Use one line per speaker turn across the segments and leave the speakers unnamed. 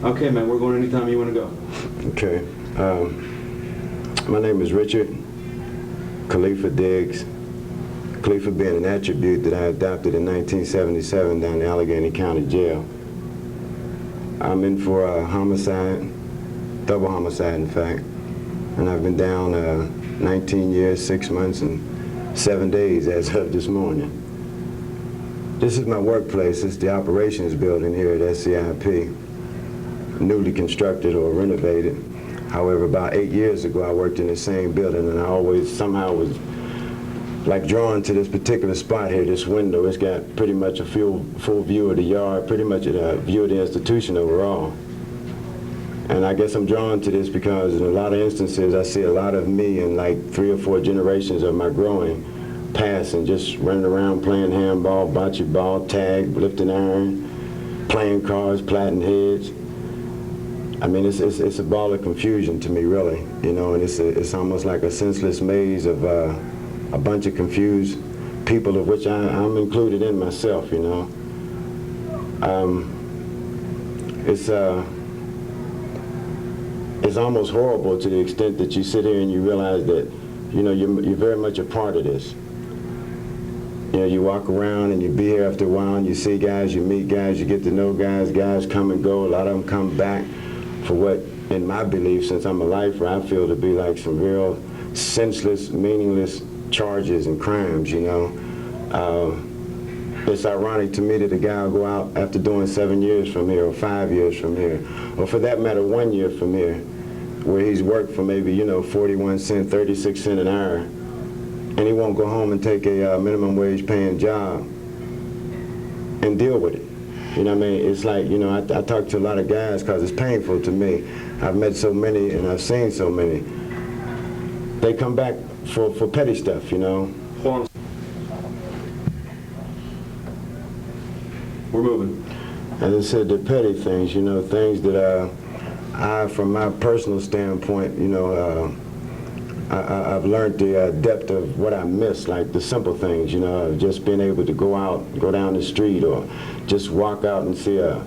Okay, man, we're going anytime you want to go.
Okay. My name is Richard Khalifa Diggs. Khalifa being an attribute that I adopted in 1977 down in Allegheny County Jail. I'm in for a homicide, double homicide in fact, and I've been down 19 years, 6 months, and 7 days as of this morning. This is my workplace. It's the operations building here at SCIP, newly constructed or renovated. However, about 8 years ago, I worked in the same building, and I always somehow was like drawn to this particular spot here, this window. It's got pretty much a full view of the yard, pretty much a view of the institution overall. And I guess I'm drawn to this because in a lot of instances, I see a lot of me in like 3 or 4 generations of my growing past and just running around playing handball, bocce ball, tag, lifting iron, playing cards, plaiting heads. I mean, it's a ball of confusion to me, really, you know, and it's almost like a senseless maze of a bunch of confused people, of which I'm included in myself, you know. It's almost horrible to the extent that you sit here and you realize that, you know, you're very much a part of this. You know, you walk around and you be here after a while and you see guys, you meet guys, you get to know guys, guys come and go, a lot of them come back for what, in my belief, since I'm a lifer, I feel to be like some real senseless, meaningless charges and crimes, you know. It's ironic to me that a guy will go out after doing 7 years from here or 5 years from here, or for that matter 1 year from here, where he's worked for maybe, you know, 41 cents, 36 cents an hour, and he won't go home and take a minimum wage paying job and deal with it. You know what I mean? It's like, you know, I talk to a lot of guys because it's painful to me. I've met so many and I've seen so many. They come back for petty stuff, you know.
We're moving.
As I said, the petty things, you know, things that I, from my personal standpoint, you know, I've learned the depth of what I miss, like the simple things, you know, just being able to go out, go down the street, or just walk out and see a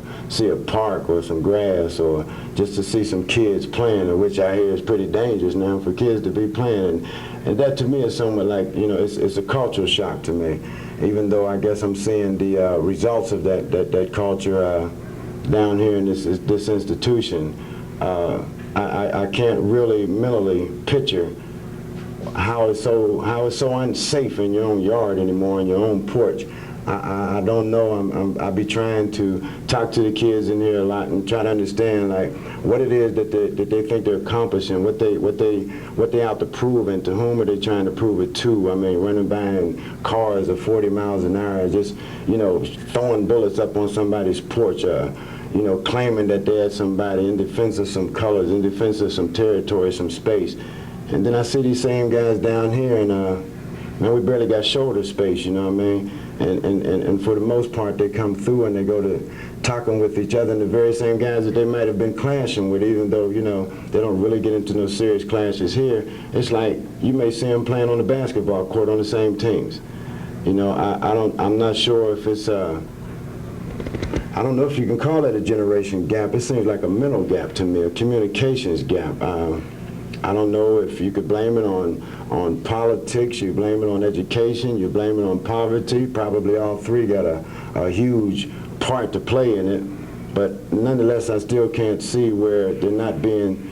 park or some grass, or just to see some kids playing, which I hear is pretty dangerous now for kids to be playing. And that to me is somewhat like, you know, it's a cultural shock to me, even though I guess I'm seeing the results of that culture down here in this institution. I can't really mentally picture how it's so unsafe in your own yard anymore, in your own porch. I don't know. I'll be trying to talk to the kids in here a lot and try to understand like what it is that they think they're accomplishing, what they out to prove, and to whom are they trying to prove it to. I mean, running by in cars at 40 miles an hour, just, you know, throwing bullets up on somebody's porch, you know, claiming that they're somebody in defense of some colors, in defense of some territory, some space. And then I see these same guys down here, and man, we barely got shoulder space, you know what I mean? And for the most part, they come through and they go to talking with each other, and the very same guys that they might have been clashing with, even though, you know, they don't really get into no serious clashes here. It's like you may see them playing on the basketball court on the same teams. You know, I'm not sure if it's I don't know if you can call that a generation gap. It seems like a mental gap to me, a communications gap. I don't know if you could blame it on politics, you blame it on education, you blame it on poverty. Probably all three got a huge part to play in it. But nonetheless, I still can't see where they're not being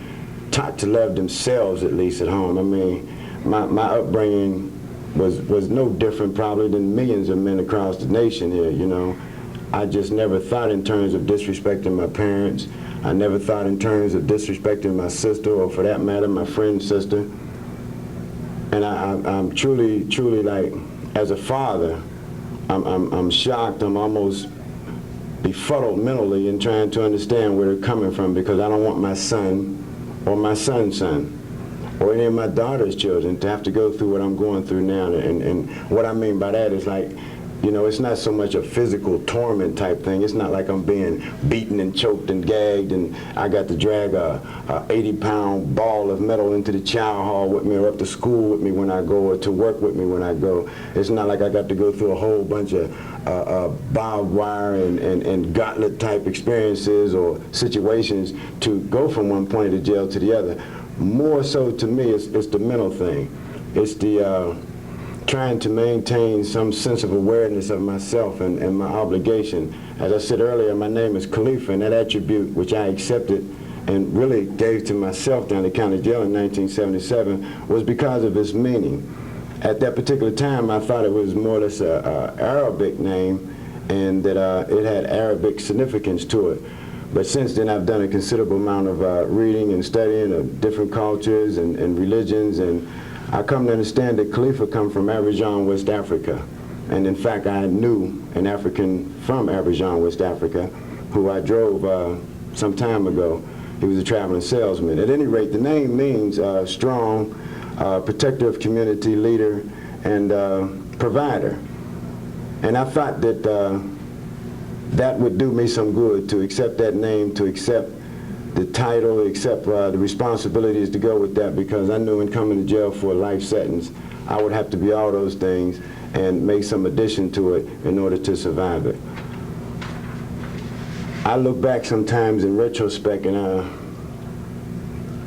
taught to love themselves, at least at home. I mean, my upbringing was no different probably than millions of men across the nation here, you know. I just never thought in terms of disrespecting my parents. I never thought in terms of disrespecting my sister, or for that matter, my friend's sister. And I'm truly, like, as a father, I'm shocked. I'm almost befuddled mentally in trying to understand where they're coming from, because I don't want my son or my son's son or any of my daughter's children to have to go through what I'm going through now. And what I mean by that is, like, You know, it's not so much a physical torment type thing. It's not like I'm being beaten and choked and gagged and I got to drag a 80-pound ball of metal into the chow hall with me or up to school with me when I go or to work with me when I go. It's not like I got to go through a whole bunch of barbed wire and gauntlet type experiences or situations to go from one point of the jail to the other. More so to me, it's the mental thing. It's the trying to maintain some sense of awareness of myself and my obligation. As I said earlier, my name is Khalifa, and that attribute which I accepted and really gave to myself down at the county jail in 1977 was because of its meaning. At that particular time, I thought it was more or less an Arabic name and that it had Arabic significance to it. But since then, I've done a considerable amount of reading and studying of different cultures and religions, and I come to understand that Khalifa come from Abidjan, West Africa. And in fact, I knew an African from Abidjan, West Africa, who I drove some time ago. He was a traveling salesman. At any rate, the name means strong, protector of community, leader, and provider. And I thought that that would do me some good to accept that name, to accept the title, accept the responsibilities to go with that, because I knew in coming to jail for a life sentence, I would have to be all those things and make some addition to it in order to survive it. I look back sometimes in retrospect and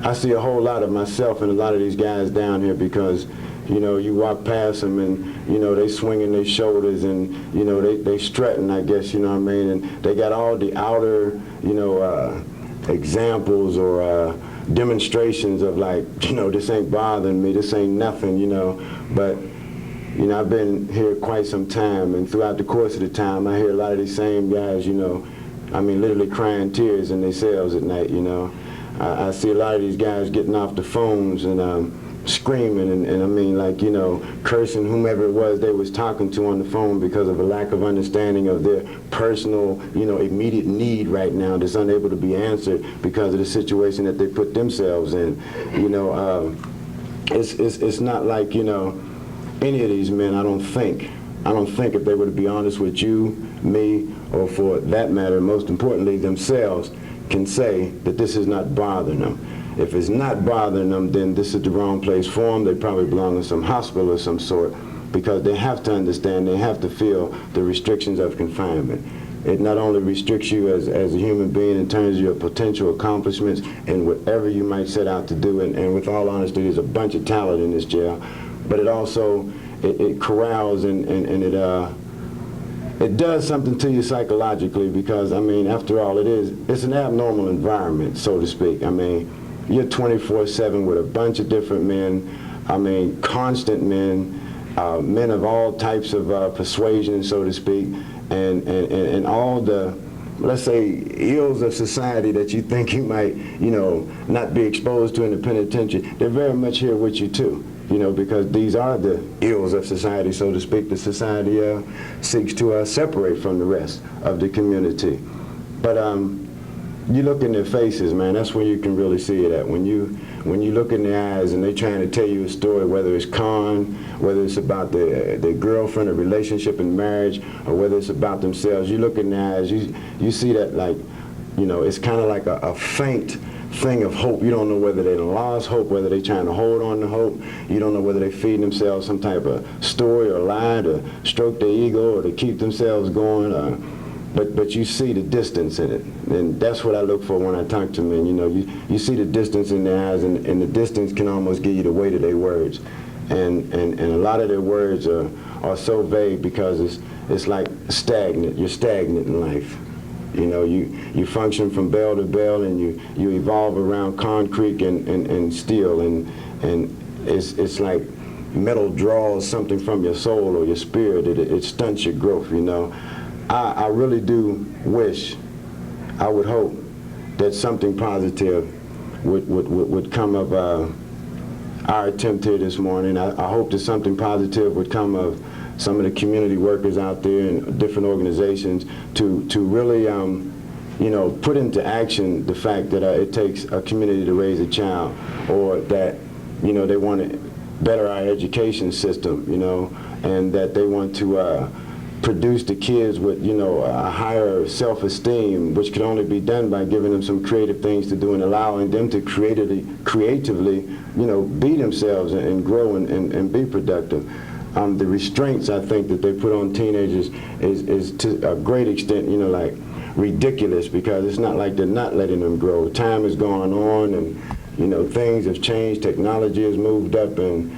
I see a whole lot of myself and a lot of these guys down here, because you know, you walk past them and, you know, they swinging their shoulders and, you know, they strutting, I guess, you know what I mean? And they got all the outer, you know, examples or demonstrations of like, you know, this ain't bothering me, this ain't nothing, you know. But, you know, I've been here quite some time, and throughout the course of the time, I hear a lot of these same guys, you know, I mean, literally crying tears in their cells at night, you know. I see a lot of these guys getting off the phones and screaming and I mean, like, you know, cursing whomever it was they was talking to on the phone because of a lack of understanding of their personal, you know, immediate need right now that's unable to be answered because of the situation that they put themselves in. You know, it's not like, you know, any of these men, I don't think if they were to be honest with you, me, or for that matter, most importantly, themselves, can say that this is not bothering them. If it's not bothering them, then this is the wrong place for them. They probably belong in some hospital of some sort, because they have to understand, they have to feel the restrictions of confinement. It not only restricts you as a human being in terms of your potential accomplishments and whatever you might set out to do, and with all honesty, there's a bunch of talent in this jail, but it also, it corrals and it does something to you psychologically, because, I mean, after all, it's an abnormal environment, so to speak. I mean, you're 24/7 with a bunch of different men, I mean, constant men, men of all types of persuasion, so to speak, and all the, let's say, ills of society that you think you might, you know, not be exposed to in the penitentiary, they're very much here with you too. You know, because these are the ills of society, so to speak, that society seeks to separate from the rest of the community. But you look in their faces, man, that's when you can really see it at. When you look in their eyes and they're trying to tell you a story, whether it's con, whether it's about their girlfriend, a relationship and marriage, or whether it's about themselves, you look in their eyes, you see that, like, you know, it's kind of like a faint thing of hope. You don't know whether they lost hope, whether they're trying to hold on to hope. You don't know whether they're feeding themselves some type of story or lie to stroke their ego or to keep themselves going. But you see the distance in it, and that's what I look for when I talk to men. You know, you see the distance in their eyes, and the distance can almost give you the weight of their words, and a lot of their words are so vague because it's like stagnant. You're stagnant in life. You know, you function from bell to bell, and you evolve around concrete and steel, and it's like metal draws something from your soul or your spirit. It stunts your growth, you know. I really do wish, I would hope that something positive would come of our attempt here this morning. I hope that something positive would come of some of the community workers out there and different organizations to really, you know, put into action the fact that it takes a community to raise a child, or that, you know, they want to better our education system, you know, and that they want to produce the kids with, you know, a higher self-esteem, which can only be done by giving them some creative things to do and allowing them to creatively, you know, be themselves and grow and be productive. The restraints I think that they put on teenagers is to a great extent, you know, like ridiculous, because it's not like they're not letting them grow. Time is going on, and you know, things have changed, technology has moved up, and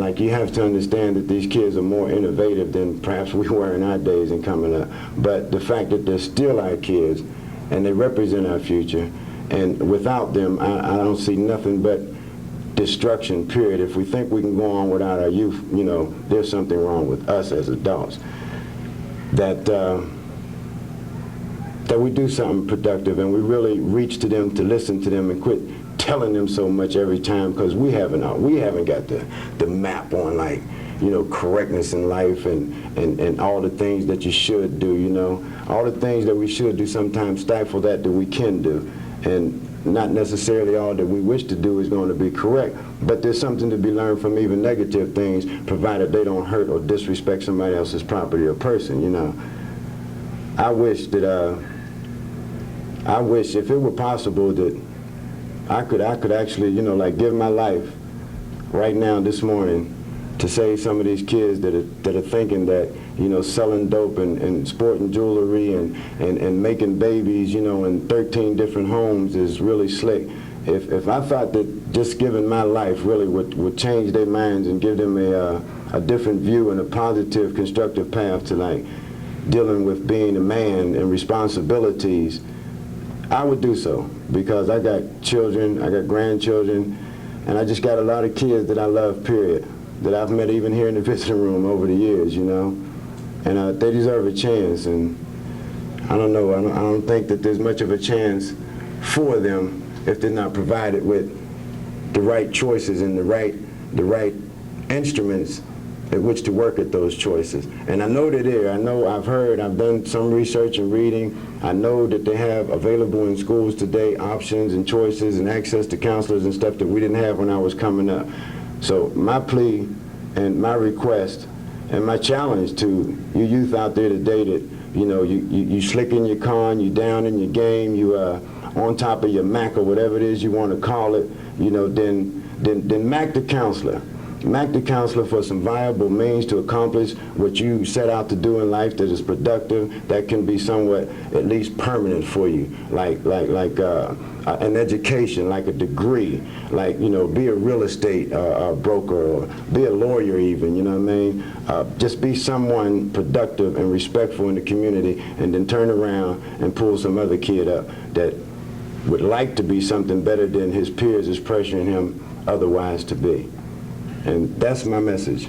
like, you have to understand that these kids are more innovative than perhaps we were in our days and coming up. But the fact that they're still our kids and they represent our future, and without them, I don't see nothing but destruction, period. If we think we can go on without our youth, you know, there's something wrong with us as adults. That we do something productive and we really reach to them, to listen to them, and quit telling them so much every time, because we haven't got the map on, like, you know, correctness in life and all the things that you should do, you know. All the things that we should do sometimes stifle that we can do. And not necessarily all that we wish to do is going to be correct, but there's something to be learned from even negative things, provided they don't hurt or disrespect somebody else's property or person, you know. I wish if it were possible that I could actually, you know, like, give my life right now, this morning, to save some of these kids that are thinking that, you know, selling dope and sporting jewelry and making babies, you know, in 13 different homes is really slick. If I thought that just giving my life really would change their minds and give them a different view and a positive, constructive path to, like, dealing with being a man and responsibilities, I would do so, because I got children, I got grandchildren, and I just got a lot of kids that I love, period, that I've met even here in the visiting room over the years, you know, and they deserve a chance. And I don't know, I don't think that there's much of a chance for them if they're not provided with the right choices and the right instruments at which to work at those choices. And I know they're there. I know, I've done some research and reading. I know that they have available in schools today options and choices and access to counselors and stuff that we didn't have when I was coming up. So my plea and my request and my challenge to you youth out there today that, you know, you slick in your con, you down in your game, you on top of your Mac or whatever it is you want to call it, you know, then Mac the counselor. Mac the counselor for some viable means to accomplish what you set out to do in life that is productive, that can be somewhat at least permanent for you, like an education, like a degree, like, you know, be a real estate broker or be a lawyer even, you know what I mean? Just be someone productive and respectful in the community, and then turn around and pull some other kid up that would like to be something better than his peers is pressuring him otherwise to be. And that's my message.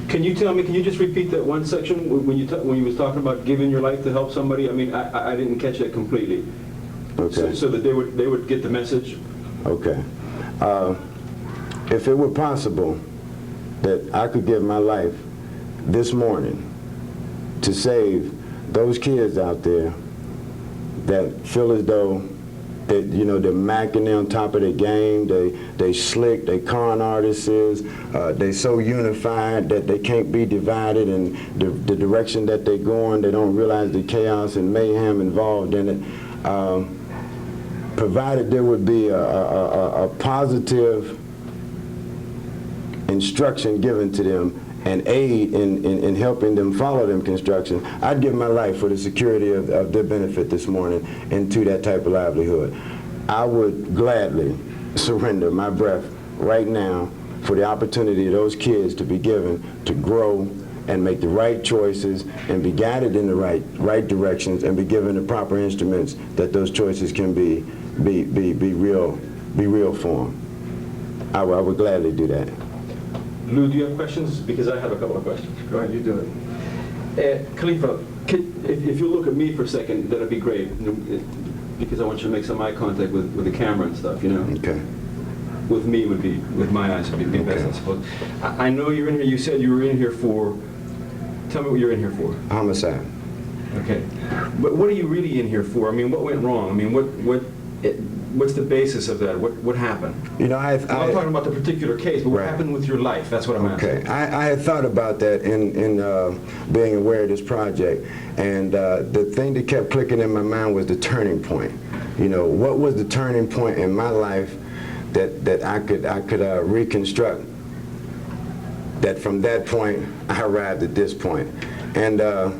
Can you just repeat that one section when you was talking about giving your life to help somebody? I mean, I didn't catch that completely.
Okay.
So that they would get the message?
Okay. If it were possible that I could give my life this morning to save those kids out there that feel as though that, you know, they're macking, they're on top of their game, they slick, they con artists, they so unified that they can't be divided, and the direction that they're going, they don't realize the chaos and mayhem involved in it. Provided there would be a positive instruction given to them and aid in helping them follow them construction, I'd give my life for the security of their benefit this morning into that type of livelihood. I would gladly surrender my breath right now for the opportunity of those kids to be given to grow and make the right choices and be guided in the right directions and be given the proper instruments that those choices can be real for them. I would gladly do that.
Lou, do you have questions? Because I have a couple of questions. Go ahead, you do it. Khalifa, if you look at me for a second, that'd be great, because I want you to make some eye contact with the camera and stuff, you know?
Okay.
With me would be, with my eyes would be best, I suppose. I know you're in here, you said you were in here for, tell me what you're in here for.
Homicide.
Okay. But what are you really in here for? I mean, what went wrong? I mean, what's the basis of that? What happened?
You know,
I'm not talking about the particular case, but what
Right.
happened with your life? That's what I'm
Okay,
asking.
I had thought about that in being aware of this project, and the thing that kept clicking in my mind was the turning point. You know, what was the turning point in my life that I could reconstruct? That from that point I arrived at this point, and I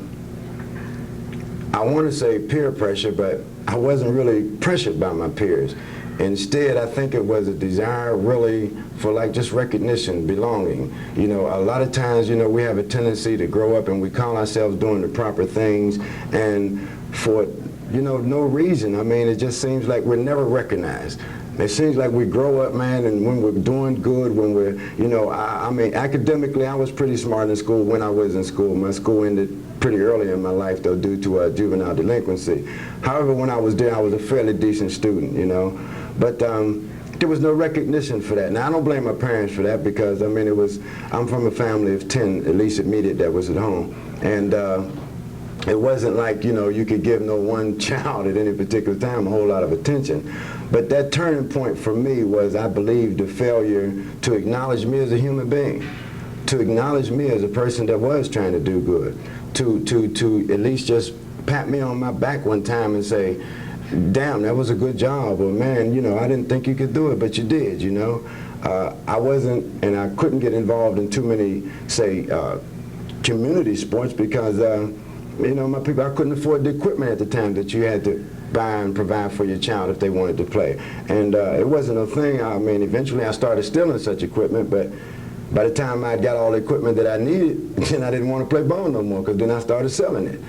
want to say peer pressure, but I wasn't really pressured by my peers. Instead, I think it was a desire really for like just recognition, belonging. You know, a lot of times, you know, we have a tendency to grow up and we call ourselves doing the proper things, and for, you know, no reason. I mean, it just seems like we're never recognized. It seems like we grow up, man, and when we're doing good, when we're, you know, I mean, academically, I was pretty smart in school when I was in school. My school ended pretty early in my life, though, due to juvenile delinquency. However, when I was there, I was a fairly decent student, you know. But there was no recognition for that. Now, I don't blame my parents for that because, I mean, I'm from a family of 10, at least immediate, that was at home. And it wasn't like, you know, you could give no one child at any particular time a whole lot of attention. But that turning point for me was, I believe, the failure to acknowledge me as a human being, to acknowledge me as a person that was trying to do good, to at least just pat me on my back one time and say, damn, that was a good job, or man, you know, I didn't think you could do it, but you did, you know. I wasn't, and I couldn't get involved in too many, say, community sports because, you know, my people, I couldn't afford the equipment at the time that you had to buy and provide for your child if they wanted to play. And it wasn't a thing. I mean, eventually I started stealing such equipment, but by the time I got all the equipment that I needed, then I didn't want to play ball no more, because then I started selling it.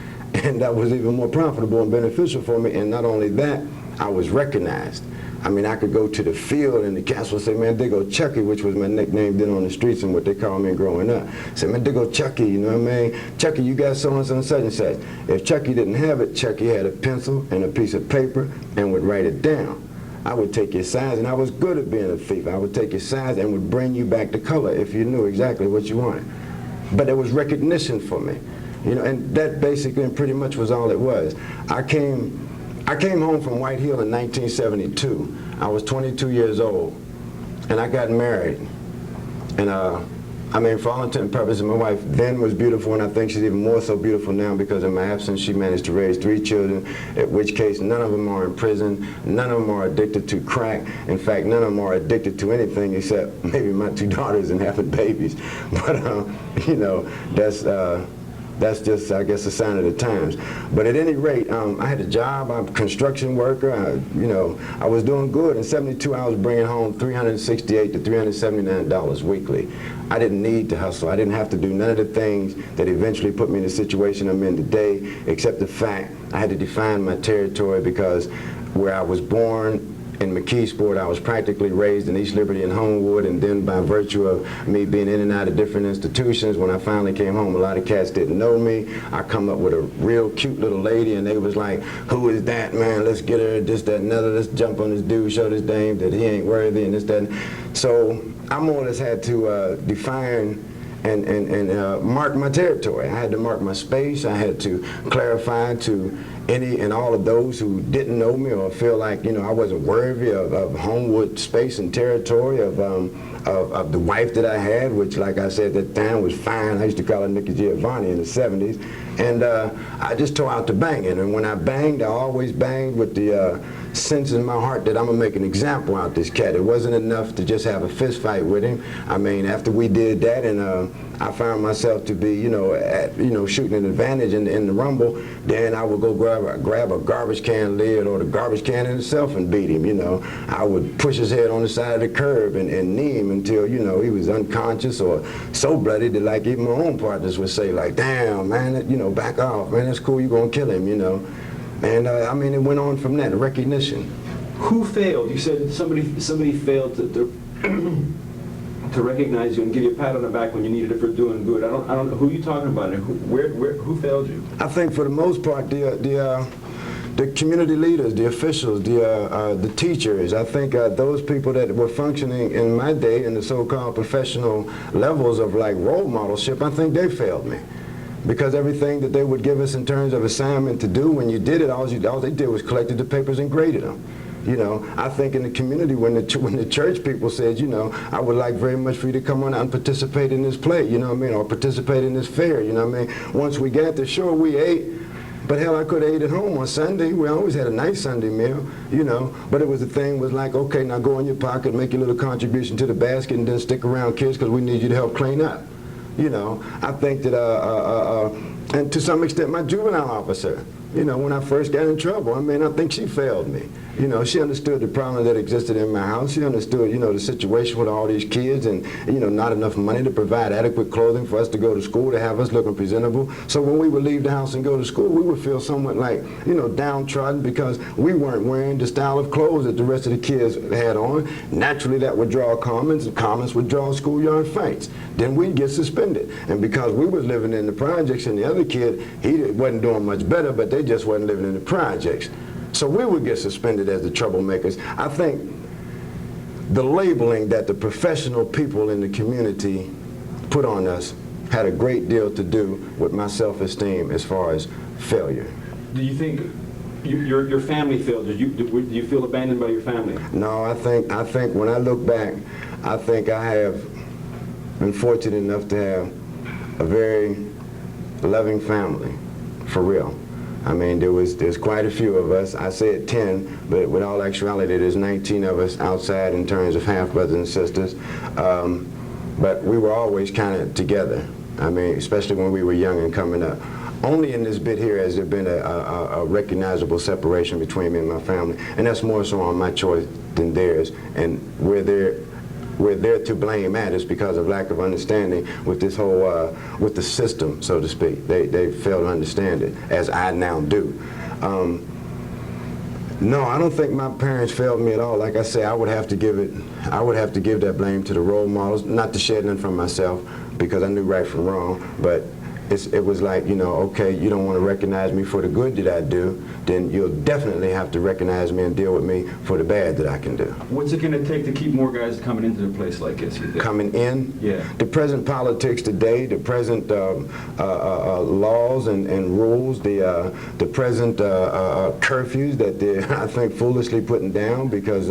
And that was even more profitable and beneficial for me. And not only that, I was recognized. I mean, I could go to the field and the cats would say, man, there go Chucky, which was my nickname then on the streets and what they called me growing up. Say, man, there go Chucky, you know what I mean? Chucky, you got so-and-so and such and such. If Chucky didn't have it, Chucky had a pencil and a piece of paper and would write it down. I would take your size, and I was good at being a thief. I would take your size and would bring you back the color if you knew exactly what you wanted. But there was recognition for me, you know, and that basically and pretty much was all it was. I came home from White Hill in 1972. I was 22 years old, and I got married. And I mean, for all intent and purposes, my wife then was beautiful, and I think she's even more so beautiful now because in my absence, she managed to raise 3 children, in which case none of them are in prison, none of them are addicted to crack. In fact, none of them are addicted to anything except maybe my 2 daughters and having babies. But, you know, that's just, I guess, a sign of the times. But at any rate, I had a job. I'm a construction worker. You know, I was doing good. In 72, I was bringing home $368 to $379 weekly. I didn't need to hustle. I didn't have to do none of the things that eventually put me in the situation I'm in today, except the fact I had to define my territory, because where I was born in McKeesport, I was practically raised in East Liberty and Homewood, and then by virtue of me being in and out of different institutions, when I finally came home, a lot of cats didn't know me. I come up with a real cute little lady, and they was like, who is that, man? Let's get her, this, that, and another. Let's jump on this dude, show this dame that he ain't worthy, and this, that. So I more or less had to define and mark my territory. I had to mark my space. I had to clarify to any and all of those who didn't know me or feel like, you know, I wasn't worthy of Homewood space and territory, of the wife that I had, which, like I said, at that time was fine. I used to call her Nikki Giovanni in the 70s. And I just tore out the banging. And when I banged, I always banged with the sense in my heart that I'm going to make an example out of this cat. It wasn't enough to just have a fist fight with him. I mean, after we did that, and I found myself to be, shooting an advantage in the rumble, then I would go grab a garbage can lid or the garbage can in itself and beat him, you know. I would push his head on the side of the curb and knee him until, you know, he was unconscious or so bloody that, like, even my own partners would say, like, damn, man, you know, back off, man, that's cool, you're going to kill him, you know. And, I mean, it went on from that, recognition.
Who failed? You said somebody failed to recognize you and give you a pat on the back when you needed it for doing good. I don't know who you talking about, and who failed you?
I think for the most part, the community leaders, the officials, the teachers. I think those people that were functioning in my day in the so-called professional levels of like role modelship, I think they failed me. Because everything that they would give us in terms of assignment to do, when you did it, all they did was collected the papers and graded them. You know, I think in the community when the church people said, you know, I would like very much for you to come on out and participate in this play, you know what I mean, or participate in this fair, you know what I mean. Once we got there, sure, we ate, but hell, I could have ate at home on Sunday. We always had a nice Sunday meal, you know, but it was the thing was like, okay, now go in your pocket, make your little contribution to the basket, and then stick around, kids, because we need you to help clean up. You know, I think that, and to some extent, my juvenile officer, you know, when I first got in trouble, I mean, I think she failed me. You know, she understood the problem that existed in my house. She understood, you know, the situation with all these kids and, you know, not enough money to provide adequate clothing for us to go to school, to have us looking presentable. So when we would leave the house and go to school, we would feel somewhat like, you know, downtrodden because we weren't wearing the style of clothes that the rest of the kids had on. Naturally, that would draw comments, and comments would draw schoolyard fights. Then we'd get suspended. And because we was living in the projects and the other kid, he wasn't doing much better, but they just wasn't living in the projects. So we would get suspended as the troublemakers. I think the labeling that the professional people in the community put on us had a great deal to do with my self-esteem as far as failure.
Do you think your family failed? Do you feel abandoned by your family?
No, I think when I look back, I think I have been fortunate enough to have a very loving family, for real. I mean, there's quite a few of us. I said 10, but with all actuality, there's 19 of us outside in terms of half-brothers and sisters. But we were always kind of together. I mean, especially when we were young and coming up. Only in this bit here has there been a recognizable separation between me and my family, and that's more so on my choice than theirs. And we're there to blame at is because of lack of understanding with this whole, with the system, so to speak. They fail to understand it, as I now do. No, I don't think my parents failed me at all. Like I say, I would have to give that blame to the role models, not to shed none from myself, because I knew right from wrong, but it was like, you know, okay, you don't want to recognize me for the good that I do, then you'll definitely have to recognize me and deal with me for the bad that I can do.
What's it going to take to keep more guys coming into the place like this, you think?
Coming in?
Yeah.
The present politics today, the present laws and rules, the present curfews that they're, I think, foolishly putting down because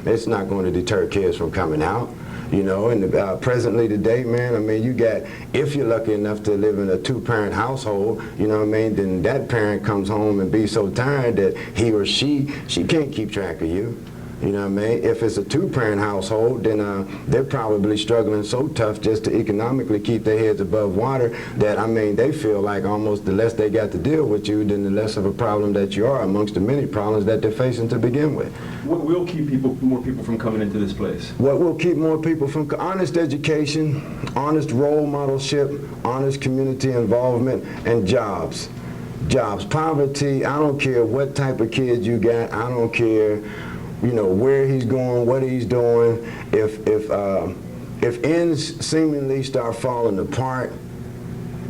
it's not going to deter kids from coming out. You know, and presently today, man, I mean, you got, if you're lucky enough to live in a two-parent household, you know what I mean, then that parent comes home and be so tired that he or she can't keep track of you. You know what I mean? If it's a two-parent household, then they're probably struggling so tough just to economically keep their heads above water that, I mean, they feel like almost the less they got to deal with you, then the less of a problem that you are amongst the many problems that they're facing to begin with.
What will keep more people from coming into this place?
What will keep more people from? Honest education, honest role modelship, honest community involvement, and jobs. Jobs. Poverty, I don't care what type of kid you got, I don't care, you know, where he's going, what he's doing. If ends seemingly start falling apart,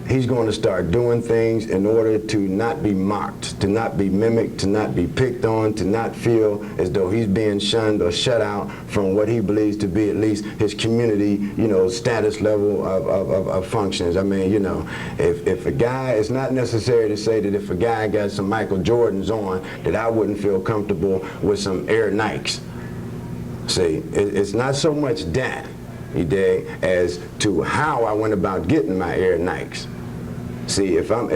he's going to start doing things in order to not be mocked, to not be mimicked, to not be picked on, to not feel as though he's being shunned or shut out from what he believes to be at least his community, you know, status level of functions. I mean, you know, if a guy, it's not necessary to say that if a guy got some Michael Jordans on, that I wouldn't feel comfortable with some Air Nikes. See, it's not so much that, you dig, as to how I went about getting my Air Nikes. See, if I'm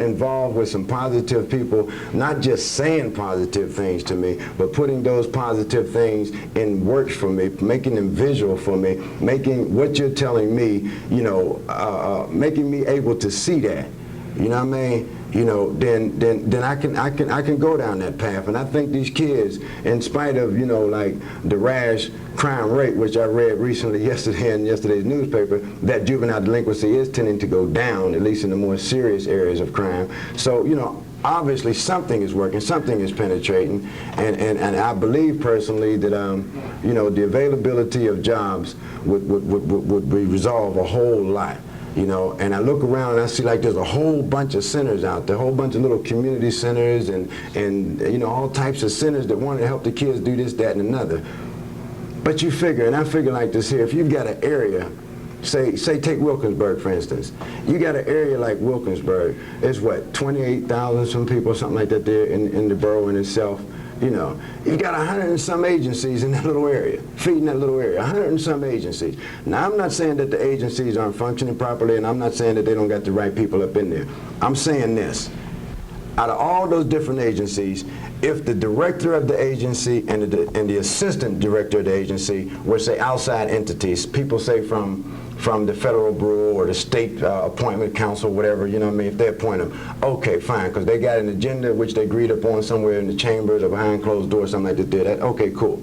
involved with some positive people, not just saying positive things to me, but putting those positive things in works for me, making them visual for me, making what you're telling me, you know, making me able to see that. You know what I mean? You know, then I can go down that path. And I think these kids, in spite of, you know, like the rash crime rate, which I read recently yesterday in yesterday's newspaper, that juvenile delinquency is tending to go down, at least in the more serious areas of crime. So, you know, obviously something is working, something is penetrating, and I believe personally that you know, the availability of jobs would resolve a whole lot. You know, and I look around and I see like there's a whole bunch of centers out there, a whole bunch of little community centers and you know, all types of centers that want to help the kids do this, that, and another. But you figure, and I figure like this here, if you've got an area, say take Wilkinsburg for instance, you got an area like Wilkinsburg, it's what, 28,000 some people, something like that there in the borough in itself. You know, you got 100 and some agencies in that little area, feeding that little area, 100 and some agencies. Now, I'm not saying that the agencies aren't functioning properly, and I'm not saying that they don't got the right people up in there. I'm saying this. Out of all those different agencies, if the director of the agency and the assistant director of the agency were, say, outside entities, people say from the Federal Bureau or the State Appointment Council, whatever, you know what I mean, if they appoint them, okay, fine, because they got an agenda which they agreed upon somewhere in the chambers or behind closed doors, something like that, okay, cool.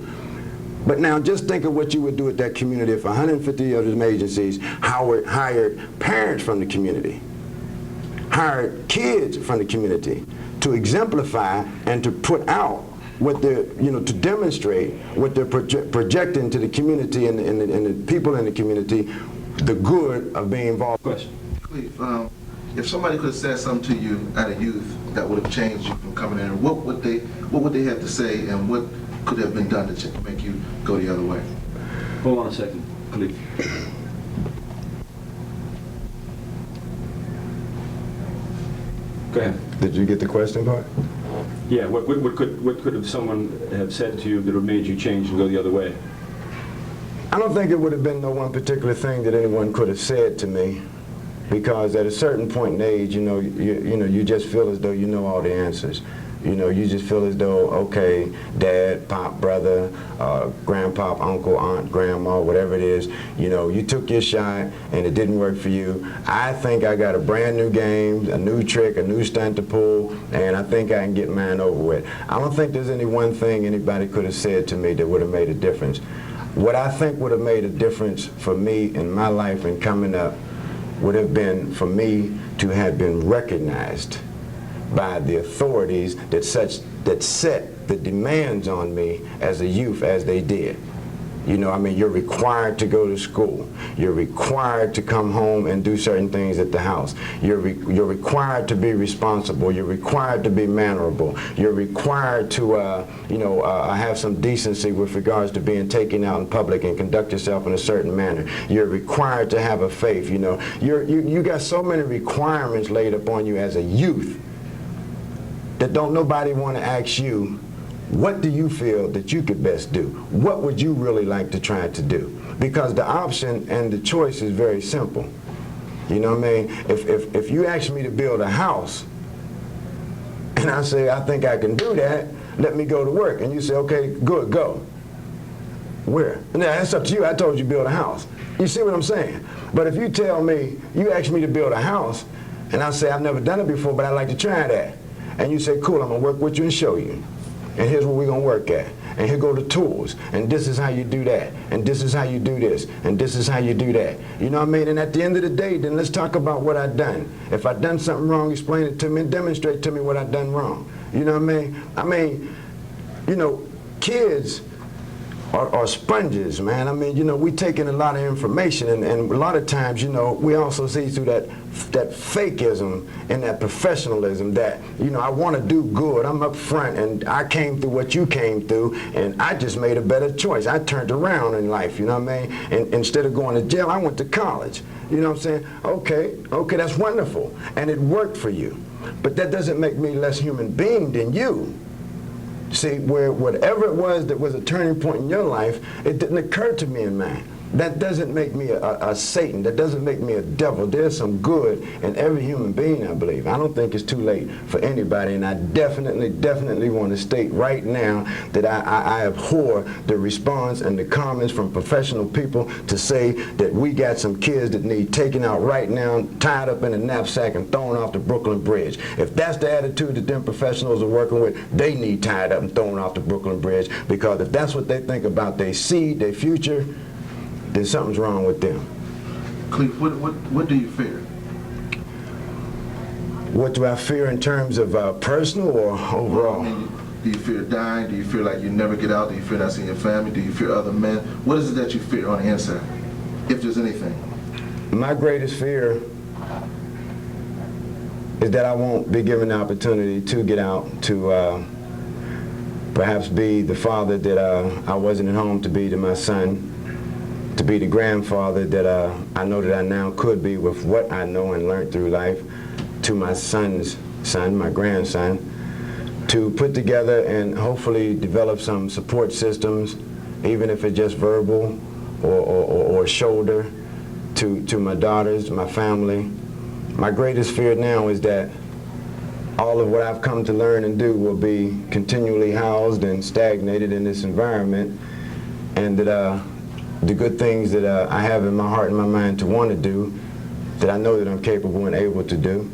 But now just think of what you would do at that community if 150 of those agencies hired parents from the community, hired kids from the community to exemplify and to put out what they're, you know, to demonstrate what they're projecting to the community and the people in the community, the good of being involved.
Question.
If somebody could have said something to you at a youth that would have changed you from coming in, what would they have to say, and what could have been done to make you go the other way?
Hold on a second, Khalifa. Go ahead.
Did you get the question part?
Yeah, what could have someone have said to you that would have made you change and go the other way?
I don't think it would have been no one particular thing that anyone could have said to me, because at a certain point in age, you know, you just feel as though you know all the answers. You know, you just feel as though, okay, dad, pop, brother, grandpop, uncle, aunt, grandma, whatever it is, you know, you took your shot and it didn't work for you. I think I got a brand new game, a new trick, a new stunt to pull, and I think I can get mine over with. I don't think there's any one thing anybody could have said to me that would have made a difference. What I think would have made a difference for me in my life and coming up would have been for me to have been recognized by the authorities that set the demands on me as a youth as they did. You know, I mean, you're required to go to school. You're required to come home and do certain things at the house. You're required to be responsible. You're required to be mannerable. You're required to, have some decency with regards to being taken out in public and conduct yourself in a certain manner. You're required to have a faith, you know. You got so many requirements laid upon you as a youth that don't nobody want to ask you, what do you feel that you could best do? What would you really like to try to do? Because the option and the choice is very simple. You know what I mean? If you ask me to build a house, and I say, I think I can do that, let me go to work. And you say, okay, good, go. Where? Now, that's up to you. I told you build a house. You see what I'm saying? But if you tell me, you ask me to build a house, and I say, I've never done it before, but I'd like to try that. And you say, cool, I'm going to work with you and show you. And here's where we're going to work at. And here go the tools. And this is how you do that. And this is how you do this. And this is how you do that. You know what I mean? And at the end of the day, then let's talk about what I've done. If I've done something wrong, explain it to me and demonstrate to me what I've done wrong. You know what I mean? I mean, you know, kids are sponges, man. I mean, you know, we take in a lot of information, and a lot of times, you know, we also see through that fakeism and that professionalism that, you know, I want to do good. I'm up front, and I came through what you came through, and I just made a better choice. I turned around in life, you know what I mean? And instead of going to jail, I went to college. You know what I'm saying? Okay, that's wonderful, and it worked for you. But that doesn't make me less human being than you. See, where whatever it was that was a turning point in your life, it didn't occur to me in mine. That doesn't make me a Satan. That doesn't make me a devil. There's some good in every human being, I believe. I don't think it's too late for anybody, and I definitely want to state right now that I abhor the response and the comments from professional people to say that we got some kids that need taken out right now, tied up in a knapsack and thrown off the Brooklyn Bridge. If that's the attitude that them professionals are working with, they need tied up and thrown off the Brooklyn Bridge, because if that's what they think about their seed, their future, then something's wrong with them.
Khalifa, what do you fear?
What do I fear in terms of personal or overall?
I mean, do you fear dying? Do you fear like you never get out? Do you fear not seeing your family? Do you fear other men? What is it that you fear on the inside, if there's anything?
My greatest fear is that I won't be given the opportunity to get out, to perhaps be the father that I wasn't at home to be to my son, to be the grandfather that I know that I now could be with what I know and learned through life, to my son's son, my grandson, to put together and hopefully develop some support systems, even if it's just verbal or shoulder, to my daughters, my family. My greatest fear now is that all of what I've come to learn and do will be continually housed and stagnated in this environment, and that the good things that I have in my heart and my mind to want to do, that I know that I'm capable and able to do,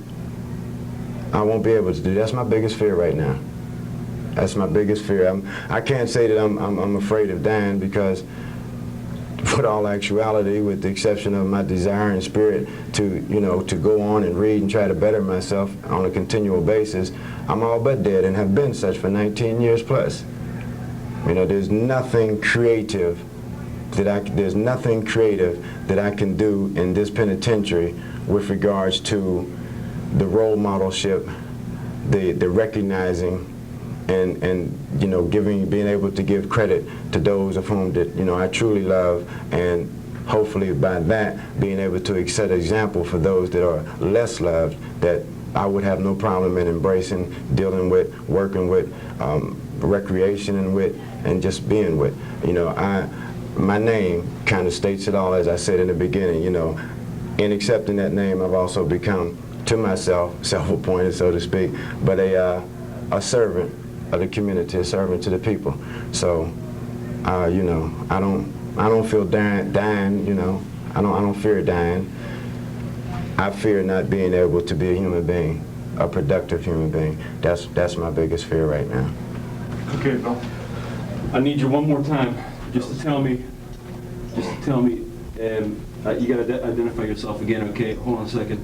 I won't be able to do. That's my biggest fear right now. That's my biggest fear. I can't say that I'm afraid of dying, because with all actuality, with the exception of my desire and spirit to, you know, to go on and read and try to better myself on a continual basis, I'm all but dead and have been such for 19 years plus. You know, there's nothing creative that I can do in this penitentiary with regards to the role modelship, the recognizing, and you know, being able to give credit to those of whom that, you know, I truly love, and hopefully by that being able to set an example for those that are less loved, that I would have no problem in embracing, dealing with, working with, recreation and with, and just being with. You know, my name kind of states it all, as I said in the beginning. You know, in accepting that name, I've also become, to myself, self-appointed, so to speak, but a servant of the community, a servant to the people. So, you know, I don't feel dying. You know, I don't fear dying. I fear not being able to be a human being, a productive human being. That's my biggest fear right now.
Okay, Bill. I need you one more time, just to tell me, you gotta identify yourself again, okay? Hold on a second.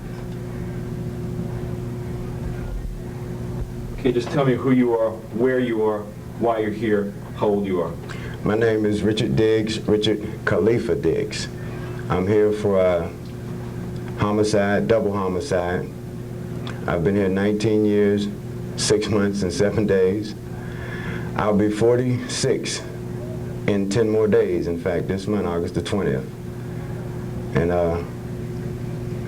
Okay, just tell me who you are, where you are, why you're here, how old you are.
My name is Richard Khalifa Diggs. I'm here for a homicide, double homicide. I've been here 19 years, 6 months and 7 days. I'll be 46 in 10 more days, in fact, this month, August the 20th. And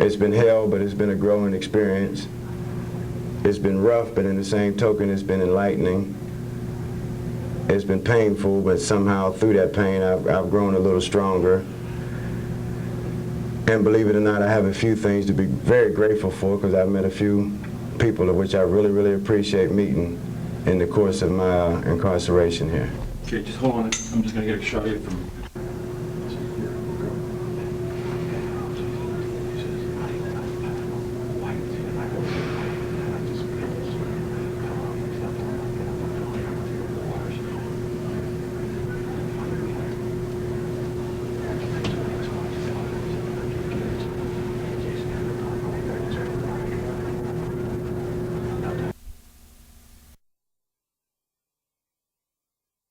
it's been hell, but it's been a growing experience. It's been rough, but in the same token, it's been enlightening. It's been painful, but somehow through that pain, I've grown a little stronger. And believe it or not, I have a few things to be very grateful for, because I've met a few people of which I really, really appreciate meeting in the course of my incarceration here.
Okay, just hold on. I'm just going to get a shot of you from